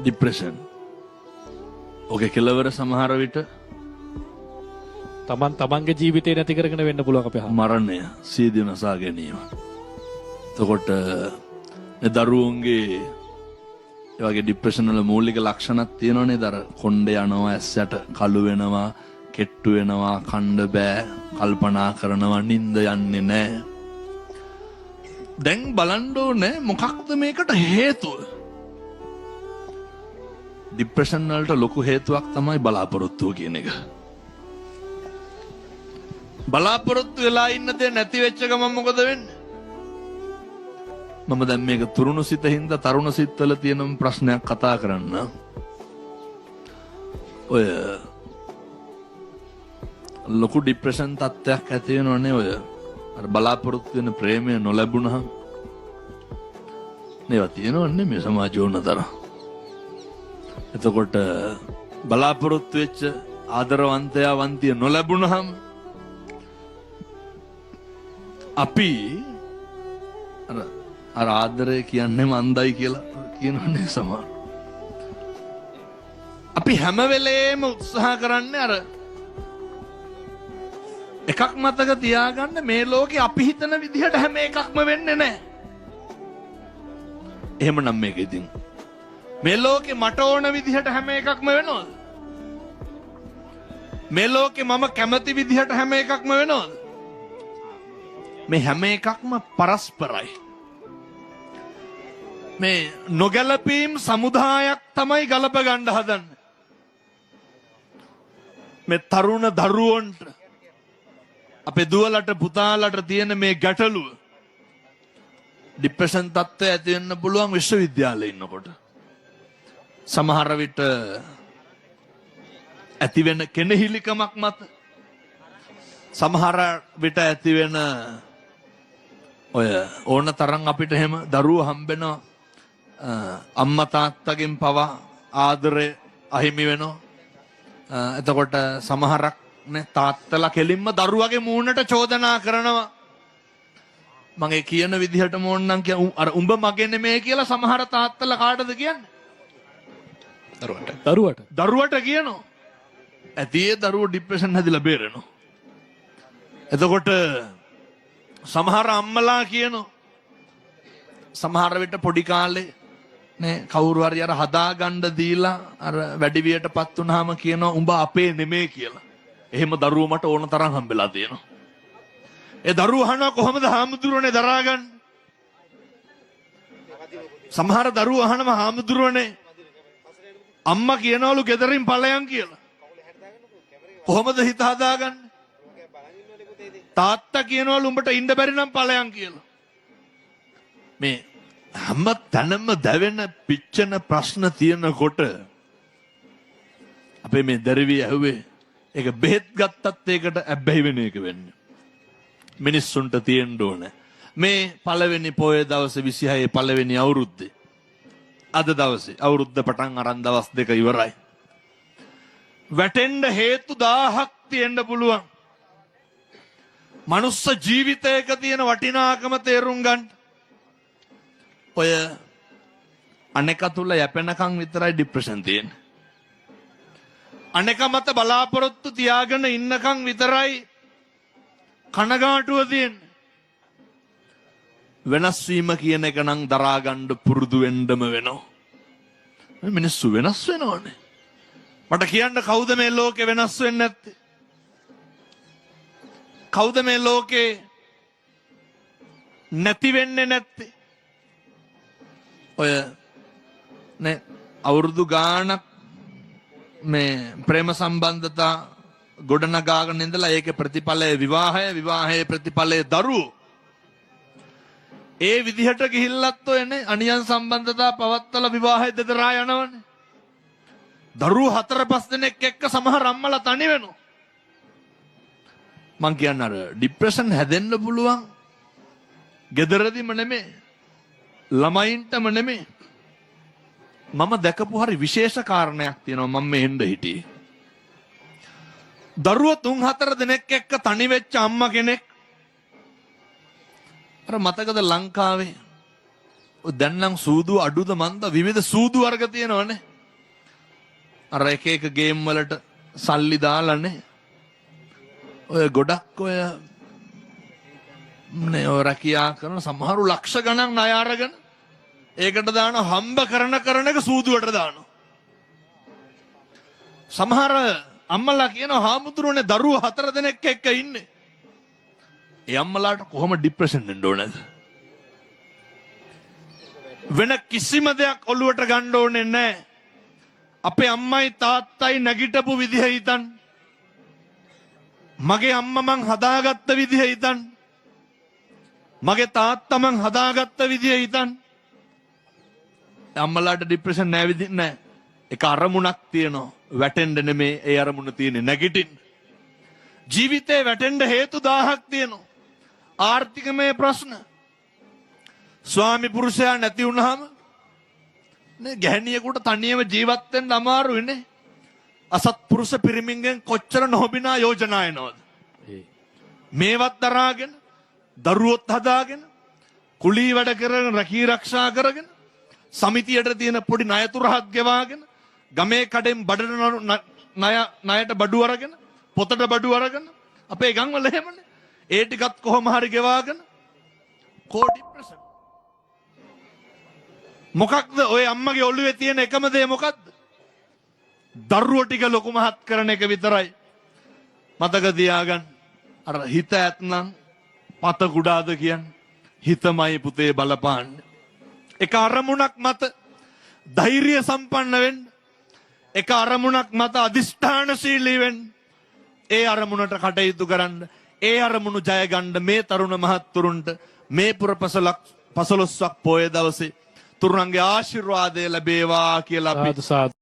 Depression. ඔගේ කෙලවර සමහර විට තමන්ගේ ජීවිතේ නැති කරගෙන වෙන්න පුළුවන් අපේ හා. මරණය, සීදී නසා ගැනීම. එතකොට දරුවන්ගේ ඒ වගේ ડિප්‍රෙෂන් වල මූලික ලක්ෂණක් තියෙනවනේ. දර කොණ්ඩේ යනවා, ඇස්සට කළු වෙනවා, කෙට්ටු වෙනවා, කණ්ඩ බෑ, කල්පනා කරනවා, නිින්ද යන්නේ නැහැ. දැන් බලන්න ඕනේ මොකක්ද මේකට හේතුව? ડિප්‍රෙෂන් වලට ලොකු හේතුවක් තමයි බලාපොරොත්තුව කියන එක. බලාපොරොත්තු වෙලා ඉන්න දේ නැති වෙච්ච ගමන් මොකද වෙන්නේ? මම දැන් මේක තුරුණු සිත හින්දා තරුණ සිත්වල තියෙන ප්‍රශ්නයක් කතා කරන්න. ඔය ලොකු ડિප්‍රෙෂන් තත්ත්වයක් ඇති වෙනවනේ. ඔය අර බලාපොරොත්තු වෙන ප්‍රේමය නොලැබුණහම මේවා තියෙනවන්නේ මේ සමාජ ඕනතර. එතකොට බලාපොරොත්තු වෙච්ච ආදරවන්තයා වන්තිය නොලැබුණහම අපි අර ආදරය කියන්නේ මන්දයි කියලා කියනවනේ සමහර. අපි හැම වෙලේම උත්සාහ කරන්නේ අර එකක් මතක තියාගන්න, මේ ලෝකේ අපි හිතන විදිහට හැම එකක්ම වෙන්නේ නැහැ. එහෙමනම් මේක ඉතින් මේ ලෝකේ මට ඕන විදිහට හැම එකක්ම වෙනවද? මේ ලෝකේ මම කැමති විදිහට හැම එකක්ම වෙනවද? මේ හැම එකක්ම පරස්පරයි. මේ නොගැලපීම් සමුදායක් තමයි ගලප ගන්න හදන්නේ. මේ තරුණ දරුවන්ට, අපේ දුවලට පුතාලට තියෙන මේ ගැටලුව, ડિප්‍රෙෂන් තත්ත්වය ඇති වෙන්න පුළුවන් විශ්වවිද්‍යාලේ ඉන්නකොට. සමහර විට ඇති වෙන කෙනෙහිලිකමක් මත, සමහර විට ඇති වෙන ඔය ඕන තරම් අපිට එහෙම දරුවෝ හම්බෙනවා, අම්මා තාත්තගෙන් පවා ආදරය අහිමි වෙනවා. එතකොට සමහරක් නේ තාත්තලා කෙලින්ම දරුවගේ මූණට චෝදනා කරනවා. මගේ කියන විදිහටම ඕනනම් අර උඹ මගේ නෙමෙයි කියලා සමහර තාත්තලා කාටද කියන්නේ? දරුවට කියනවා. ඇති ඒ දරුවෝ ડિප්‍රෙෂන් හැදිලා බේරෙනවා. එතකොට සමහර අම්මලා කියනවා, සමහර විට පොඩි කාලේ නේ කවුරු හරි අර හදාගන්න දීලා අර වැඩිවියටපත් වුනහම කියනවා උඹ අපේ නෙමෙයි කියලා. එහෙම දරුවෝ මට ඕන තරම් හම්බෙලා තියෙනවා. ඒ දරුවෝ අහනවා කොහොමද හාමුදුරුවනේ දරාගන්නේ? සමහර දරුවෝ අහනවා හාමුදුරුවනේ අම්මා කියනවලු ගෙදරින් ඵලයන් කියලා. කොහොමද හිත හදාගන්නේ? තාත්තා කියනවලු උඹට ඉන්න බැරි නම් ඵලයන් කියලා. මේ හැම තැනම දැවෙන පිච්චෙන ප්‍රශ්න තියෙනකොට අපේ මේ දරුවී ඇහුවේ ඒක බෙහෙත් ගත්තත් ඒකට ඇබ්බැහි වෙන එක වෙන්නේ. මිනිස්සුන්ට තියෙන්න ඕන මේ පළවෙනි පොයේ දවසේ 26 පළවෙනි අවුරුද්දේ අද දවසේ අවුරුද්ද පටන් අරන් දවස් දෙක ඉවරයි. වැටෙන්න හේතු 1000ක් තියෙන්න පුළුවන්. මනුස්ස ජීවිතයක තියෙන වටිනාකම තේරුම් ගන්න. ඔය අනෙක තුල යැපෙනකන් විතරයි ડિප්‍රෙෂන් තියෙන්නේ. අනෙක මත බලාපොරොත්තු තියාගෙන ඉන්නකන් විතරයි කනගාටුව තියෙන්නේ. වෙනස් වීම කියන එක නම් දරා ගන්න පුරුදු වෙන්නම වෙනවා. මිනිස්සු වෙනස් වෙනවනේ. මට කියන්න කවුද මේ ලෝකේ වෙනස් වෙන්නේ නැත්තේ? කවුද මේ ලෝකේ නැති වෙන්නේ නැත්තේ? ඔය නේ අවුරුදු ගාණක් මේ ප්‍රේම සම්බන්ධතා ගොඩනගාගෙන ඉඳලා ඒකේ ප්‍රතිඵලය විවාහය, විවාහයේ ප්‍රතිඵලය දරුවෝ. ඒ විදිහට ගිහිල්ලත් ඔයනේ අනියන් සම්බන්ධතා පවත්තලා විවාහය දෙදරා යනවනේ. දරුවෝ 4-5 දෙනෙක් එක්ක සමහර අම්මලා තනි වෙනවා. මං කියන්නේ අර ડિප්‍රෙෂන් හැදෙන්න පුළුවන් ගෙදරදීම නෙමෙයි, ළමයින්ටම නෙමෙයි. මම දැකපු හරි විශේෂ කාරණයක් තියෙනවා. මම මේ එන්න හිටියේ. දරුවෝ 3-4 දෙනෙක් එක්ක තනි වෙච්ච අම්මා කෙනෙක්. අර මතකද ලංකාවේ දැන් නම් සූදු අඩුද මන්ද විවිධ සූදු වර්ග තියෙනවනේ. අර එක එක ගේම් වලට සල්ලි දාලානේ. ඔය ගොඩක් ඔය නේ ඔය රැකියා කරන සමහරු ලක්ෂ ගණන් ණය අරගෙන ඒකට දාන හම්බ කරන එක සූදුවට දානවා. සමහර අම්මලා කියනවා හාමුදුරුවනේ දරුවෝ 4 දෙනෙක් එක්ක ඉන්නේ. ඒ අම්මලාට කොහොම ડિප්‍රෙෂන් එන්න ඕනද? වෙන කිසිම දෙයක් ඔළුවට ගන්න ඕනේ නැහැ. අපේ අම්මයි තාත්තයි නැගිටපු විදිහ හිතන්න. මගේ අම්මා මං හදාගත්ත විදිහ හිතන්න. මගේ තාත්තා මං හදාගත්ත විදිහ හිතන්න. අම්මලාට ડિප්‍රෙෂන් නැහැ විදිහ නැහැ. ඒක අරමුණක් තියෙනවා. වැටෙන්න නෙමේ ඒ අරමුණ තියෙන්නේ නැගිටින්න. ජීවිතේ වැටෙන්න හේතු 1000ක් තියෙනවා. ආර්ථිකමය ප්‍රශ්න. ස්වාමි පුරුෂයා නැති වුණාම නේ ගැහණියෙකුට තනියම ජීවත් වෙන්න අමාරුයිනේ. අසත්පුරුෂ පිරිමින්ගෙන් කොච්චර නොබිනා යෝජනා එනවද? මේවත් දරාගෙන දරුවොත් හදාගෙන කුලී වැඩ කරගෙන රැකී ආරක්ෂා කරගෙන සමිතියට තියෙන පොඩි ණයතුරහක් ගෙවාගෙන ගමේ කඩෙන් බඩට ණයට බඩු අරගෙන පොතට බඩු අරගෙන අපේ ගම්වල එහෙමනේ. ඒ ටිකත් කොහොම හරි ගෙවාගෙන කෝටි ප්‍රසන්න. මොකක්ද ඔය අම්මගේ ඔළුවේ තියෙන එකම දේ මොකක්ද? දරුවෝ ටික ලොකු මහත් කරන එක විතරයි. මතක තියාගන්න. අර හිත ඇත්නම් පත කුඩාද කියන්නේ. හිතමයි පුතේ බලපාන්නේ. එක අරමුණක් මත ධෛර්ය සම්පන්න වෙන්න. එක අරමුණක් මත අදිෂ්ඨානශීලී වෙන්න. ඒ අරමුණට කටයුතු කරන්න. ඒ අරමුණු ජය ගන්න මේ තරුණ මහත්තුරුන්ට මේ පුර 15ක් පොය දවසේ තුරුණන්ගේ ආශිර්වාදය ලැබේවා කියලා අපි